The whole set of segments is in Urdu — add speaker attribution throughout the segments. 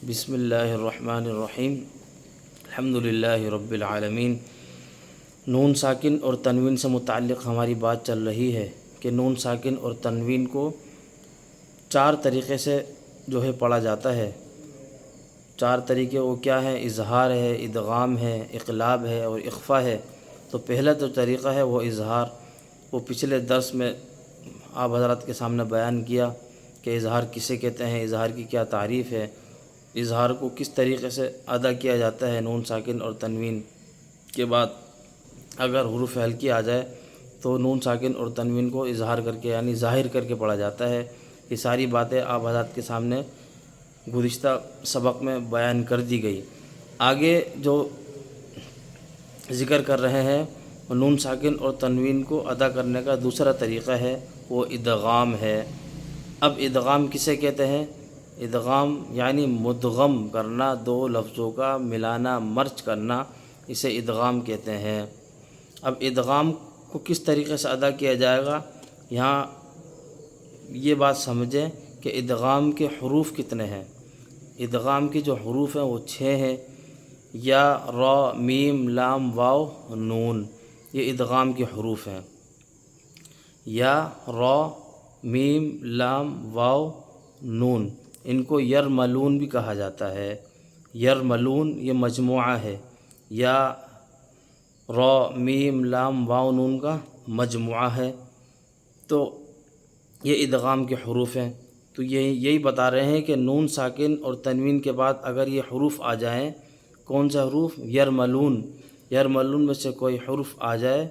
Speaker 1: بسم اللہ الرحمن الرحیم الحمدللہ رب العالمین۔ نون ساکن اور تنوین سے متعلق ہماری بات چل رہی ہے کہ نون ساکن اور تنوین کو چار طریقے سے جو ہے پڑھا جاتا ہے۔ چار طریقے وہ کیا ہیں؟ اظہار ہے، ادغام ہے، اقلاب ہے اور اخفا ہے۔ تو پہلا جو طریقہ ہے وہ اظہار، وہ پچھلے درس میں آپ حضرات کے سامنے بیان کیا کہ اظہار کسے کہتے ہیں، اظہار کی کیا تعریف ہے، اظہار کو کس طریقے سے ادا کیا جاتا ہے۔ نون ساکن اور تنوین کے بعد اگر حروف ہلکی آ جائے تو نون ساکن اور تنوین کو اظہار کر کے یعنی ظاہر کر کے پڑھا جاتا ہے۔ یہ ساری باتیں آپ حضرات کے سامنے گزشتہ سبق میں بیان کر دی گئی۔ آگے جو ذکر کر رہے ہیں نون ساکن اور تنوین کو ادا کرنے کا دوسرا طریقہ ہے وہ ادغام ہے۔ اب ادغام کسے کہتے ہیں؟ ادغام یعنی مدغم کرنا، دو لفظوں کا ملانا، مرج کرنا، اسے ادغام کہتے ہیں۔ اب ادغام کو کس طریقے سے ادا کیا جائے گا، یہاں یہ بات سمجھیں کہ ادغام کے حروف کتنے ہیں۔ ادغام کی جو حروف ہیں وہ 6 ہیں، یا را میم لام واو نون، یہ ادغام کے حروف ہیں۔ یا را میم لام واو نون، ان کو یرملون بھی کہا جاتا ہے۔ یرملون یہ مجموعہ ہے، یا را میم لام واو نون کا مجموعہ ہے۔ تو یہ ادغام کے حروف ہیں۔ تو یہی بتا رہے ہیں کہ نون ساکن اور تنوین کے بعد اگر یہ حروف آ جائیں، کون سا حروف؟ یرملون، یرملون میں سے کوئی حرف آ جائے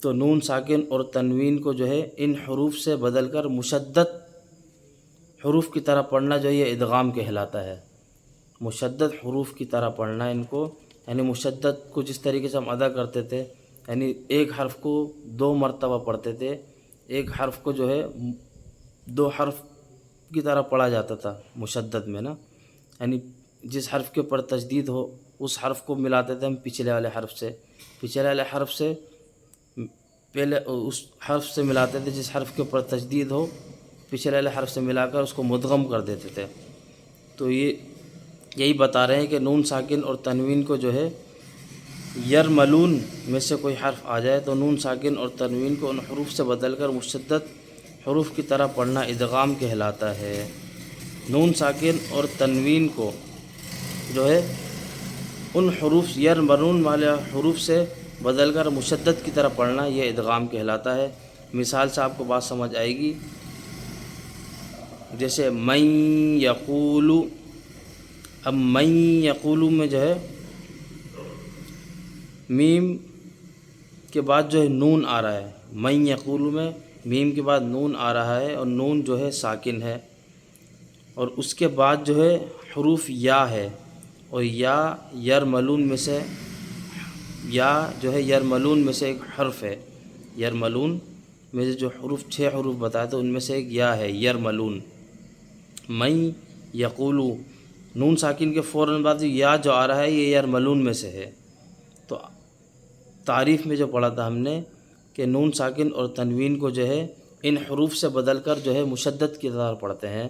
Speaker 1: تو نون ساکن اور تنوین کو جو ہے ان حروف سے بدل کر مشدد حروف کی طرح پڑھنا جو یہ ادغام کہلاتا ہے۔ مشدد حروف کی طرح پڑھنا ان کو، یعنی مشدد کو جس طریقے سے ہم ادا کرتے تھے، یعنی ایک حرف کو 2 مرتبہ پڑھتے تھے، ایک حرف کو جو ہے 2 حرف کی طرح پڑھا جاتا تھا مشدد میں نا، یعنی جس حرف کے اوپر تشدید ہو اس حرف کو ملاتے تھے ہم پچھلے والے حرف سے، پچھلے والے حرف سے پہلے اس حرف سے ملاتے تھے جس حرف کے اوپر تشدید ہو، پچھلے والے حرف سے ملا کر اس کو مدغم کر دیتے تھے۔ تو یہی بتا رہے ہیں کہ نون ساکن اور تنوین کو جو ہے یرملون میں سے کوئی حرف آ جائے تو نون ساکن اور تنوین کو ان حروف سے بدل کر مشدد حروف کی طرح پڑھنا ادغام کہلاتا ہے۔ نون ساکن اور تنوین کو جو ہے ان حروف یرملون والے حروف سے بدل کر مشدد کی طرح پڑھنا یہ ادغام کہلاتا ہے۔ مثال سے آپ کو بات سمجھ آئے گی، جیسے من یقولو، اب من یقولو میں جو ہے میم کے بعد جو ہے نون آ رہا ہے، من یقولو میں میم کے بعد نون آ رہا ہے اور نون جو ہے ساکن ہے، اور اس کے بعد جو ہے حروف یا ہے، اور یا یرملون میں سے، یا جو ہے یرملون میں سے ایک حرف ہے۔ یرملون میں سے جو حروف 6 حروف بتائے تو ان میں سے ایک یا ہے، یرملون۔ من یقولو، نون ساکن کے فوراً بعد یا جو آ رہا ہے یہ یرملون میں سے ہے۔ تو تعریف میں جو پڑھا تھا ہم نے کہ نون ساکن اور تنوین کو جو ہے ان حروف سے بدل کر جو ہے مشدد کی طرح پڑھتے ہیں۔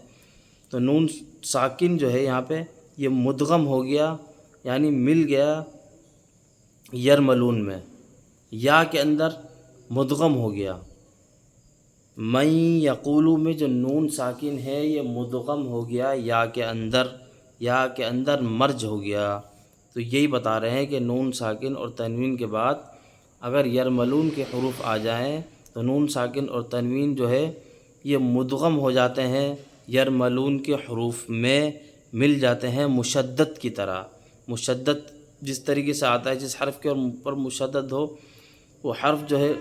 Speaker 1: تو نون ساکن جو ہے یہاں پہ یہ مدغم ہو گیا، یعنی مل گیا یرملون میں، یا کے اندر مدغم ہو گیا۔ من یقولو میں جو نون ساکن ہے یہ مدغم ہو گیا یا کے اندر، یا کے اندر مرج ہو گیا۔ تو یہی بتا رہے ہیں کہ نون ساکن اور تنوین کے بعد اگر یرملون کے حروف آ جائیں تو نون ساکن اور تنوین جو ہے یہ مدغم ہو جاتے ہیں، یرملون کے حروف میں مل جاتے ہیں مشدد کی طرح۔ مشدد جس طریقے سے آتا ہے، جس حرف کے اوپر مشدد ہو وہ حرف جو ہے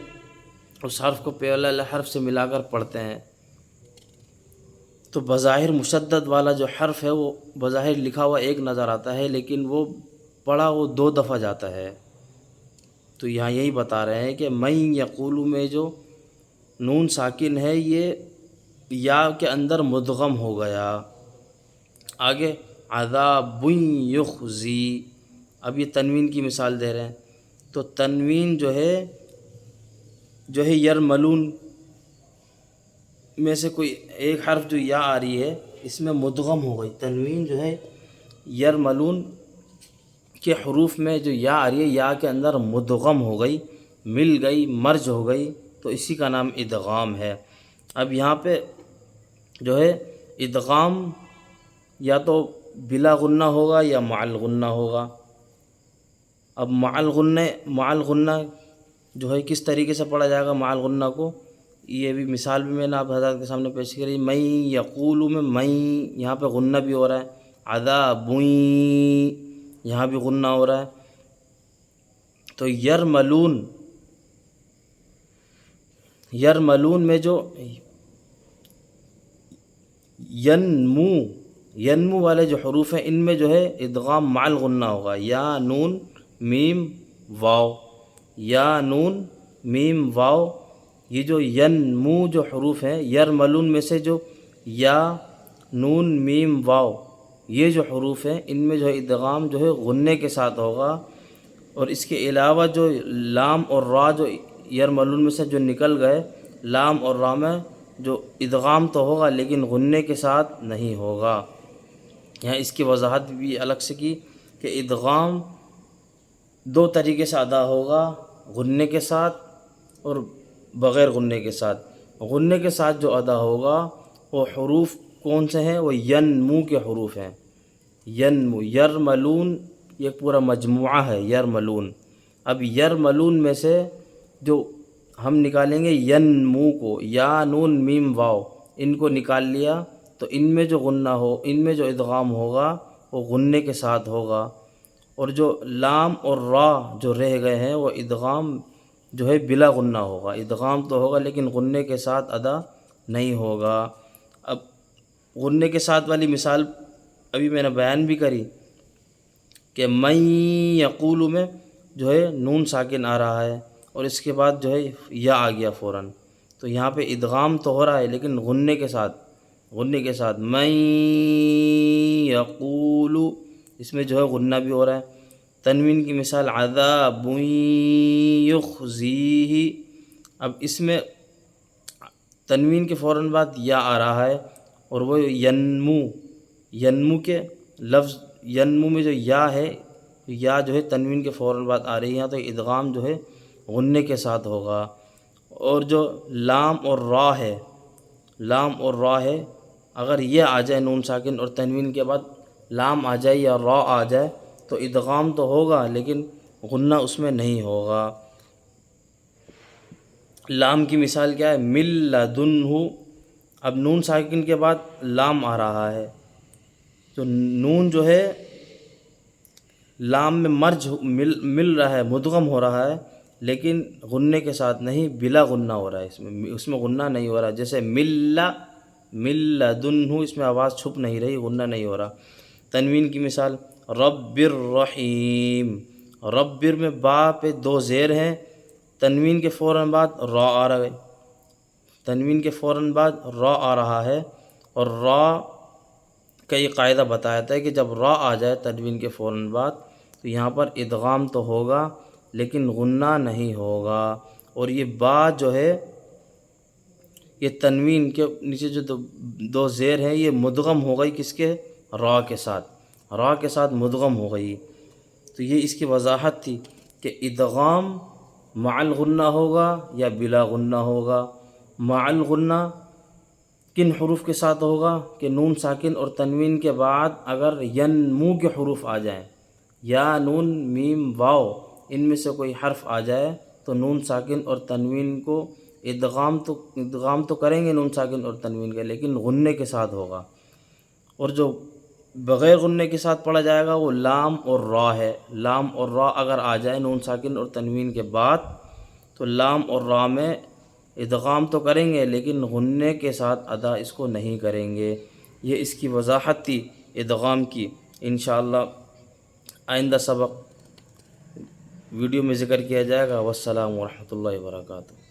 Speaker 1: اس حرف کو پہلے والے حرف سے ملا کر پڑھتے ہیں۔ تو بظاہر مشدد والا جو حرف ہے وہ بظاہر لکھا ہوا ایک نظر آتا ہے، لیکن وہ پڑھا وہ 2 دفعہ جاتا ہے۔ تو یہاں یہی بتا رہے ہیں کہ من یقولو میں جو نون ساکن ہے یہ یا کے اندر مدغم ہو گیا۔ آگے عذاب یخزی، اب یہ تنوین کی مثال دے رہے ہیں۔ تو تنوین جو ہے یرملون میں سے کوئی ایک حرف جو یا آ رہی ہے اس میں مدغم ہو گئی، تنوین جو ہے یرملون کے حروف میں جو یا آ رہی ہے یا کے اندر مدغم ہو گئی، مل گئی، مرج ہو گئی، تو اسی کا نام ادغام ہے۔ اب یہاں پہ جو ہے ادغام یا تو بلا غنہ ہوگا یا مع الغنہ ہوگا۔ اب مع الغنہ جو ہے کس طریقے سے پڑھا جائے گا مع الغنہ کو، یہ بھی مثال بھی میں نے آپ حضرات کے سامنے پیش کری۔ میں یقولو میں یہاں پہ غنہ بھی ہو رہا ہے، عذابویں یہاں بھی غنہ ہو رہا ہے۔ تو یرملون میں جو ینمو والے جو حروف ہیں ان میں جو ہے ادغام مع الغنہ ہوگا، یا نون میم واو، یا نون میم واو۔ یہ جو ینمو جو حروف ہیں یرملون میں سے جو یا نون میم واو یہ جو حروف ہیں ان میں جو ہے ادغام جو ہے غنے کے ساتھ ہوگا، اور اس کے علاوہ جو لام اور را جو یرملون میں سے جو نکل گئے، لام اور را میں جو ادغام تو ہوگا لیکن غنے کے ساتھ نہیں ہوگا۔ یہاں اس کی وضاحت بھی الگ سے کی کہ ادغام دو طریقے سے ادا ہوگا، غنے کے ساتھ اور بغیر غنے کے ساتھ۔ غنے کے ساتھ جو ادا ہوگا وہ حروف کون سے ہیں؟ وہ ینمو کے حروف ہیں۔ ینمو، یرملون یہ پورا مجموعہ ہے یرملون۔ اب یرملون میں سے جو ہم نکالیں گے ینمو کو، یا نون میم واو ان کو نکال لیا تو ان میں جو غنہ ان میں جو ادغام ہوگا وہ غنے کے ساتھ ہوگا، اور جو لام اور را جو رہ گئے ہیں وہ ادغام جو ہے بلا غنہ ہوگا، ادغام تو ہوگا لیکن غنے کے ساتھ ادا نہیں ہوگا۔ اب غنے کے ساتھ والی مثال ابھی میں نے بیان بھی کری کہ میں یقولو میں جو ہے نون ساکن آ رہا ہے اور اس کے بعد جو ہے یا آ گیا فوراً، تو یہاں پہ ادغام تو ہو رہا ہے لیکن غنے کے ساتھ میں یقولو اس میں جو ہے غنہ بھی ہو رہا ہے۔ تنوین کی مثال عذاب یخزیہ، اب اس میں تنوین کے فوراً بعد یا آ رہا ہے، اور وہ ینمو کے لفظ ینمو میں جو یا ہے، یا جو ہے تنوین کے فوراً بعد آ رہی ہے تو ادغام جو ہے غنے کے ساتھ ہوگا۔ اور جو لام اور را ہے اگر یہ آ جائے نون ساکن اور تنوین کے بعد لام آ جائے یا را آ جائے تو ادغام تو ہوگا لیکن غنہ اس میں نہیں ہوگا۔ لام کی مثال کیا ہے؟ من لدنہ، اب نون ساکن کے بعد لام آ رہا ہے تو نون جو ہے لام میں مل رہا ہے، مدغم ہو رہا ہے لیکن غنے کے ساتھ نہیں، بلا غنہ ہو رہا ہے، اس میں غنہ نہیں ہو رہا، جیسے من لدنہ اس میں آواز چھپ نہیں رہی، غنہ نہیں ہو رہا۔ تنوین کی مثال رب الرحیم، ربر میں با پہ دو زیر ہیں، تنوین کے فوراً بعد را آ رہا ہے، تنوین کے فوراً بعد را آ رہا ہے، اور را کا یہ قاعدہ بتایا تھا کہ جب را آ جائے تنوین کے فوراً بعد تو یہاں پر ادغام تو ہوگا لیکن غنہ نہیں ہوگا، اور یہ با جو ہے یہ تنوین کے نیچے جو دو زیر ہیں یہ مدغم ہو گئی، کس کے؟ را کے ساتھ مدغم ہو گئی۔ تو یہ اس کی وضاحت تھی کہ ادغام مع الغنہ ہوگا یا بلا غنہ ہوگا۔ مع الغنہ کن حروف کے ساتھ ہوگا کہ نون ساکن اور تنوین کے بعد اگر ینمو کے حروف آ جائیں، یا نون میم واو ان میں سے کوئی حرف آ جائے تو نون ساکن اور تنوین کو ادغام تو کریں گے نون ساکن اور تنوین کے، لیکن غنے کے ساتھ ہوگا، اور جو بغیر غنے کے ساتھ پڑھا جائے گا وہ لام اور را ہے۔ لام اور را اگر آ جائے نون ساکن اور تنوین کے بعد تو لام اور را میں ادغام تو کریں گے لیکن غنے کے ساتھ ادا اس کو نہیں کریں گے۔ یہ اس کی وضاحت تھی ادغام کی۔ انشاءاللہ آئندہ سبق ویڈیو میں ذکر کیا جائے گا۔ والسلام ورحمۃ اللہ وبرکاتہ۔